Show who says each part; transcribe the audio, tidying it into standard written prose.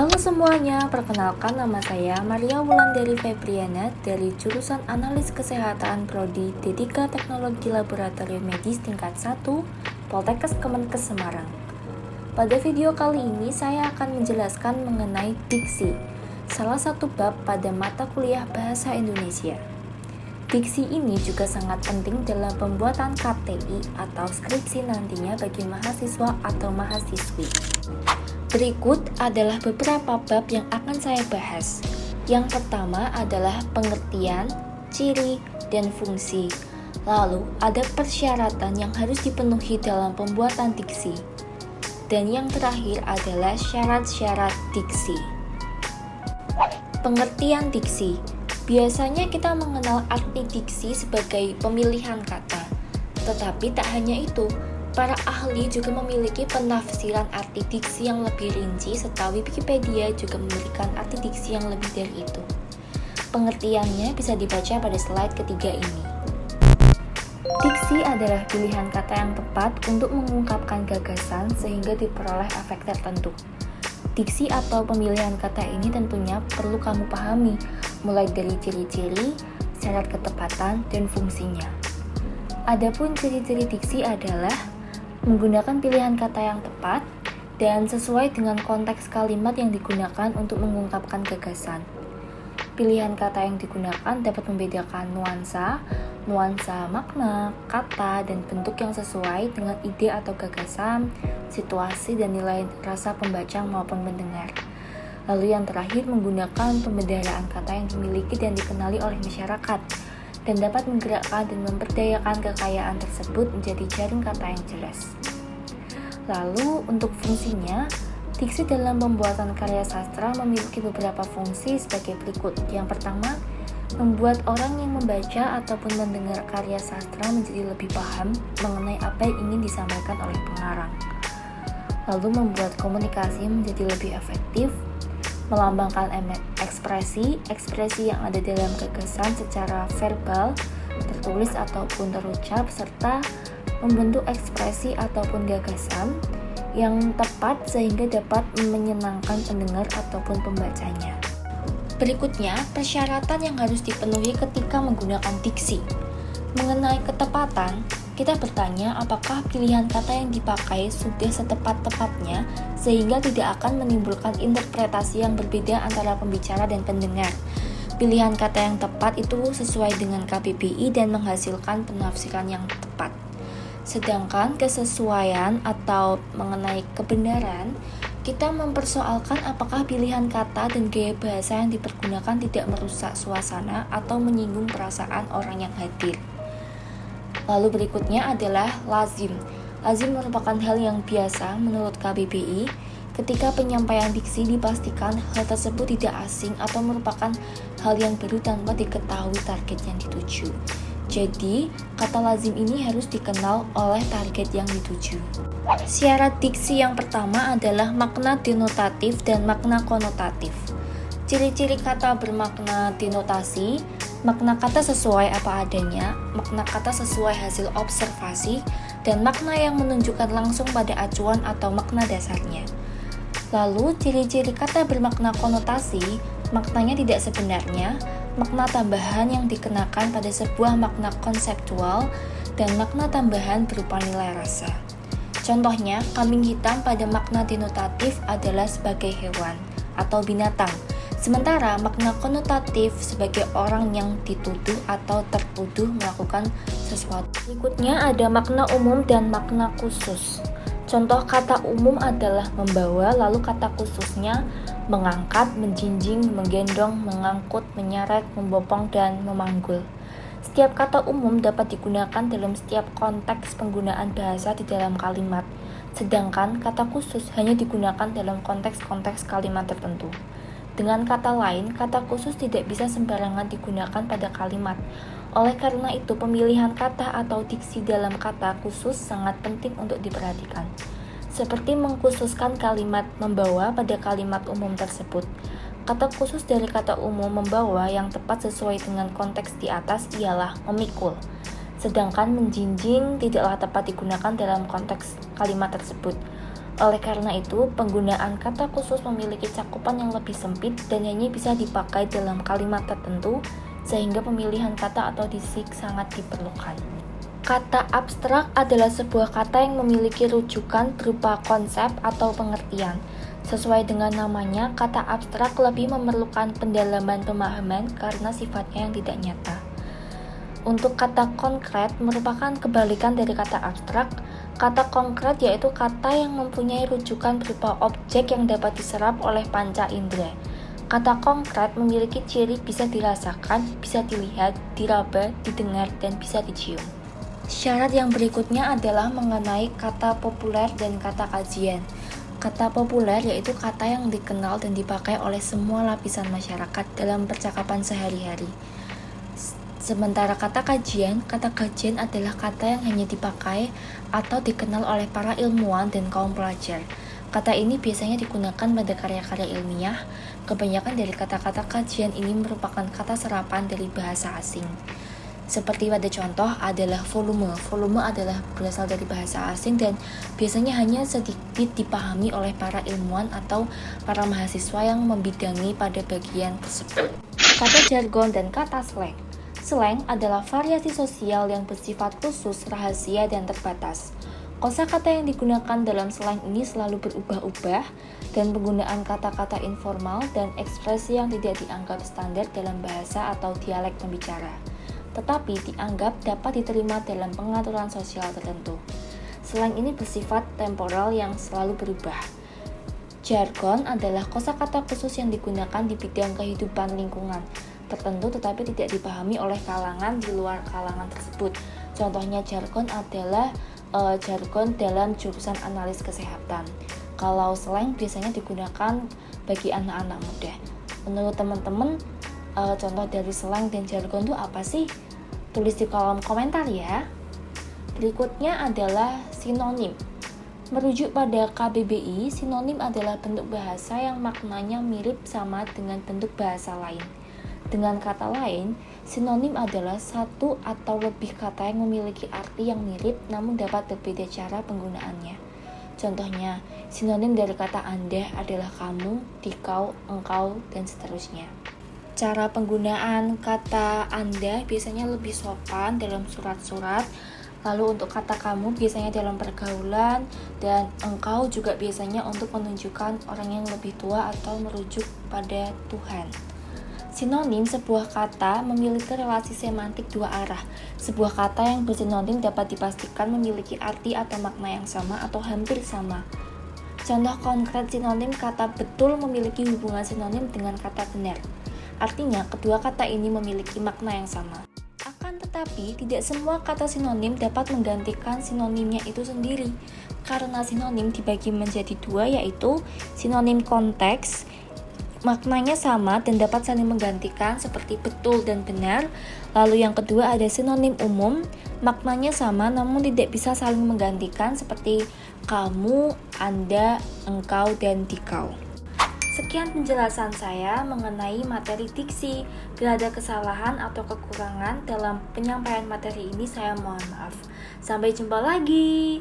Speaker 1: Halo semuanya, perkenalkan nama saya Maria Wulandari Febriana dari jurusan Analis Kesehatan Prodi D3 Teknologi Laboratorium Medis tingkat 1 Poltekkes Kemenkes Semarang. Pada video kali ini saya akan menjelaskan mengenai diksi, salah satu bab pada mata kuliah Bahasa Indonesia. Diksi ini juga sangat penting dalam pembuatan KTI atau skripsi nantinya bagi mahasiswa atau mahasiswi. Berikut adalah beberapa bab yang akan saya bahas. Yang pertama adalah pengertian, ciri, dan fungsi. Lalu ada persyaratan yang harus dipenuhi dalam pembuatan diksi. Dan yang terakhir adalah syarat-syarat diksi. Pengertian diksi. Biasanya kita mengenal arti diksi sebagai pemilihan kata. Tetapi tak hanya itu, para ahli juga memiliki penafsiran arti diksi yang lebih rinci, serta Wikipedia juga memberikan arti diksi yang lebih dari itu. Pengertiannya bisa dibaca pada slide ketiga ini. Diksi adalah pilihan kata yang tepat untuk mengungkapkan gagasan sehingga diperoleh efek tertentu. Diksi atau pemilihan kata ini tentunya perlu kamu pahami, mulai dari ciri-ciri, syarat ketepatan, dan fungsinya. Adapun ciri-ciri diksi adalah menggunakan pilihan kata yang tepat dan sesuai dengan konteks kalimat yang digunakan untuk mengungkapkan gagasan. Pilihan kata yang digunakan dapat membedakan nuansa makna, kata, dan bentuk yang sesuai dengan ide atau gagasan, situasi, dan nilai rasa pembaca maupun mendengar. Lalu yang terakhir, menggunakan pembedaraan kata yang dimiliki dan dikenali oleh masyarakat dan dapat menggerakkan dan memperdayakan kekayaan tersebut menjadi jaring kata yang jelas. Lalu untuk fungsinya, diksi dalam pembuatan karya sastra memiliki beberapa fungsi sebagai berikut. Yang pertama, membuat orang yang membaca ataupun mendengar karya sastra menjadi lebih paham mengenai apa yang ingin disampaikan oleh pengarang. Lalu membuat komunikasi menjadi lebih efektif, melambangkan ekspresi yang ada dalam gagasan secara verbal, tertulis ataupun terucap, serta membentuk ekspresi ataupun gagasan yang tepat sehingga dapat menyenangkan pendengar ataupun pembacanya. Berikutnya, persyaratan yang harus dipenuhi ketika menggunakan diksi. Mengenai ketepatan, kita bertanya apakah pilihan kata yang dipakai sudah setepat-tepatnya sehingga tidak akan menimbulkan interpretasi yang berbeda antara pembicara dan pendengar. Pilihan kata yang tepat itu sesuai dengan KBBI dan menghasilkan penafsiran yang tepat. Sedangkan kesesuaian atau mengenai kebenaran, kita mempersoalkan apakah pilihan kata dan gaya bahasa yang dipergunakan tidak merusak suasana atau menyinggung perasaan orang yang hadir. Lalu berikutnya adalah lazim. Lazim merupakan hal yang biasa menurut KBBI. Ketika penyampaian diksi dipastikan hal tersebut tidak asing atau merupakan hal yang baru tanpa diketahui target yang dituju. Jadi, kata lazim ini harus dikenal oleh target yang dituju. Syarat diksi yang pertama adalah makna denotatif dan makna konotatif. Ciri-ciri kata bermakna denotasi: makna kata sesuai apa adanya, makna kata sesuai hasil observasi, dan makna yang menunjukkan langsung pada acuan atau makna dasarnya. Lalu, ciri-ciri kata bermakna konotasi, maknanya tidak sebenarnya, makna tambahan yang dikenakan pada sebuah makna konseptual, dan makna tambahan berupa nilai rasa. Contohnya, kambing hitam pada makna denotatif adalah sebagai hewan atau binatang, sementara makna konotatif sebagai orang yang dituduh atau tertuduh melakukan sesuatu. Berikutnya ada makna umum dan makna khusus. Contoh kata umum adalah membawa, lalu kata khususnya mengangkat, menjinjing, menggendong, mengangkut, menyeret, membopong, dan memanggul. Setiap kata umum dapat digunakan dalam setiap konteks penggunaan bahasa di dalam kalimat, sedangkan kata khusus hanya digunakan dalam konteks-konteks kalimat tertentu. Dengan kata lain, kata khusus tidak bisa sembarangan digunakan pada kalimat. Oleh karena itu, pemilihan kata atau diksi dalam kata khusus sangat penting untuk diperhatikan. Seperti mengkhususkan kalimat membawa pada kalimat umum tersebut. Kata khusus dari kata umum membawa yang tepat sesuai dengan konteks di atas ialah memikul. Sedangkan menjinjing tidaklah tepat digunakan dalam konteks kalimat tersebut. Oleh karena itu, penggunaan kata khusus memiliki cakupan yang lebih sempit dan hanya bisa dipakai dalam kalimat tertentu, sehingga pemilihan kata atau diksi sangat diperlukan. Kata abstrak adalah sebuah kata yang memiliki rujukan berupa konsep atau pengertian. Sesuai dengan namanya, kata abstrak lebih memerlukan pendalaman pemahaman karena sifatnya yang tidak nyata. Untuk kata konkret merupakan kebalikan dari kata abstrak. Kata konkret yaitu kata yang mempunyai rujukan berupa objek yang dapat diserap oleh panca indera. Kata konkret memiliki ciri bisa dirasakan, bisa dilihat, diraba, didengar, dan bisa dicium. Syarat yang berikutnya adalah mengenai kata populer dan kata kajian. Kata populer yaitu kata yang dikenal dan dipakai oleh semua lapisan masyarakat dalam percakapan sehari-hari. Sementara kata kajian adalah kata yang hanya dipakai atau dikenal oleh para ilmuwan dan kaum pelajar. Kata ini biasanya digunakan pada karya-karya ilmiah. Kebanyakan dari kata-kata kajian ini merupakan kata serapan dari bahasa asing. Seperti pada contoh adalah volume. Volume adalah berasal dari bahasa asing dan biasanya hanya sedikit dipahami oleh para ilmuwan atau para mahasiswa yang membidangi pada bagian tersebut. Kata jargon dan kata slang. Slang adalah variasi sosial yang bersifat khusus, rahasia, dan terbatas. Kosakata yang digunakan dalam slang ini selalu berubah-ubah, dan penggunaan kata-kata informal dan ekspresi yang tidak dianggap standar dalam bahasa atau dialek pembicara, tetapi dianggap dapat diterima dalam pengaturan sosial tertentu. Slang ini bersifat temporal yang selalu berubah. Jargon adalah kosakata khusus yang digunakan di bidang kehidupan lingkungan tertentu tetapi tidak dipahami oleh kalangan di luar kalangan tersebut. Contohnya jargon adalah jargon dalam jurusan analis kesehatan. Kalau slang biasanya digunakan bagi anak-anak muda. Menurut teman-teman, contoh dari slang dan jargon itu apa sih? Tulis di kolom komentar ya. Berikutnya adalah sinonim. Merujuk pada KBBI, sinonim adalah bentuk bahasa yang maknanya mirip sama dengan bentuk bahasa lain. Dengan kata lain, sinonim adalah satu atau lebih kata yang memiliki arti yang mirip namun dapat berbeda cara penggunaannya. Contohnya, sinonim dari kata Anda adalah kamu, dikau, engkau, dan seterusnya. Cara penggunaan kata Anda biasanya lebih sopan dalam surat-surat, lalu untuk kata kamu biasanya dalam pergaulan, dan engkau juga biasanya untuk menunjukkan orang yang lebih tua atau merujuk pada Tuhan. Sinonim sebuah kata memiliki relasi semantik dua arah. Sebuah kata yang bersinonim dapat dipastikan memiliki arti atau makna yang sama atau hampir sama. Contoh konkret sinonim kata betul memiliki hubungan sinonim dengan kata benar. Artinya, kedua kata ini memiliki makna yang sama. Akan tetapi, tidak semua kata sinonim dapat menggantikan sinonimnya itu sendiri. Karena sinonim dibagi menjadi dua, yaitu sinonim konteks, maknanya sama dan dapat saling menggantikan seperti betul dan benar. Lalu yang kedua ada sinonim umum, maknanya sama namun tidak bisa saling menggantikan seperti kamu, Anda, engkau, dan dikau. Sekian penjelasan saya mengenai materi diksi. Bila ada kesalahan atau kekurangan dalam penyampaian materi ini, saya mohon maaf. Sampai jumpa lagi.